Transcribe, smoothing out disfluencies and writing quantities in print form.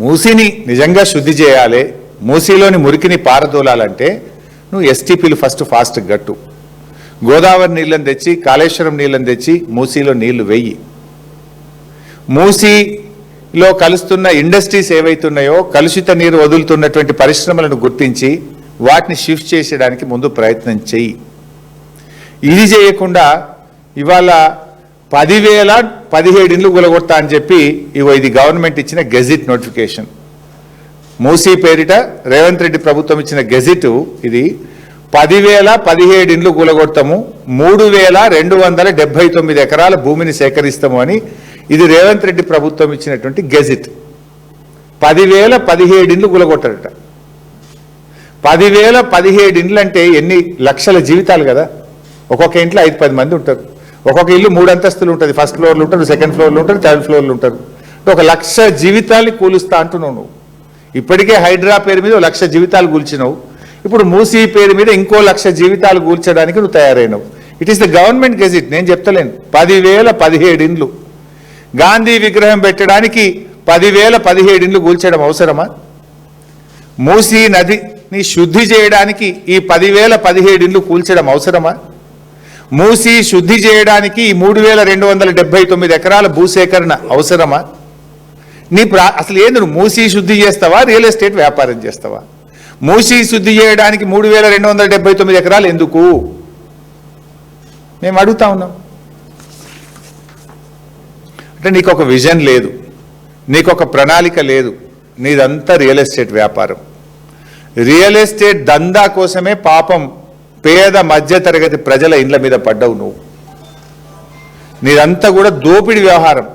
మూసీని నిజంగా శుద్ధి చేయాలి, మూసీలోని మురికిని పారదోలాలంటే నువ్వు ఎస్టీపీలు ఫాస్ట్ గట్టు, గోదావరి నీళ్ళని తెచ్చి కాళేశ్వరం నీళ్ళని తెచ్చి మూసీలో నీళ్లు వెయ్యి. మూసీలో కలుస్తున్న ఇండస్ట్రీస్ ఏవైతున్నాయో కలుషిత నీరు వదులుతున్నటువంటి పరిశ్రమలను గుర్తించి వాటిని షిఫ్ట్ చేసేయడానికి ముందు ప్రయత్నం చెయ్యి. ఇది చేయకుండా ఇవాళ 10,017 ఇండ్లు గులగొడతా అని చెప్పి ఇది గవర్నమెంట్ ఇచ్చిన గెజిట్ నోటిఫికేషన్. మూసీ పేరిట రేవంత్ రెడ్డి ప్రభుత్వం ఇచ్చిన గెజిట్ ఇది. 10,017 ఇండ్లు కూలగొడతాము, 3,279 ఎకరాల భూమిని సేకరిస్తాము అని ఇది రేవంత్ రెడ్డి ప్రభుత్వం ఇచ్చినటువంటి గెజిట్. 10,017 ఇండ్లు కూలగొట్టారట. 10,017 ఇండ్లు అంటే ఎన్ని లక్షల జీవితాలు కదా. ఒక్కొక్క ఇంట్లో 5-10 మంది ఉంటారు. ఒక్కొక్క ఇల్లు 3 అంతస్తులు ఉంటుంది. ఫస్ట్ ఫ్లోర్లు ఉంటారు, సెకండ్ ఫ్లోర్లు ఉంటారు, థర్డ్ ఫ్లోర్లు ఉంటారు. 1,00,000 జీవితాల్ని కూలుస్తా అంటున్నావు నువ్వు. ఇప్పటికే హైడ్రా పేరు మీద 1,00,000 జీవితాలు కూల్చినావు. ఇప్పుడు మూసీ పేరు మీద ఇంకో 1,00,000 జీవితాలు కూల్చడానికి నువ్వు తయారైనవు. It is the government gazette, నేను చెప్తలేను. 10,017 ఇండ్లు. గాంధీ విగ్రహం పెట్టడానికి 10,017 ఇండ్లు కూల్చడం అవసరమా? మూసీ నదిని శుద్ధి చేయడానికి ఈ 10,017 ఇండ్లు కూల్చడం అవసరమా? మూసీ శుద్ధి చేయడానికి ఈ 3,279 ఎకరాల భూసేకరణ అవసరమా? అసలు ఏంది, నువ్వు మూసీ శుద్ధి చేస్తావా, రియల్ ఎస్టేట్ వ్యాపారం చేస్తావా? మూసీ శుద్ధి చేయడానికి 3,279 ఎకరాలు ఎందుకు మేము అడుగుతా ఉన్నాం. అంటే నీకు ఒక విజన్ లేదు, నీకు ఒక ప్రణాళిక లేదు, నీదంతా రియల్ ఎస్టేట్ వ్యాపారం. రియల్ ఎస్టేట్ దందా కోసమే పాపం పేద మధ్యతరగతి ప్రజల ఇండ్ల మీద పడ్డావు నువ్వు. నీదంతా కూడా దోపిడీ వ్యవహారం.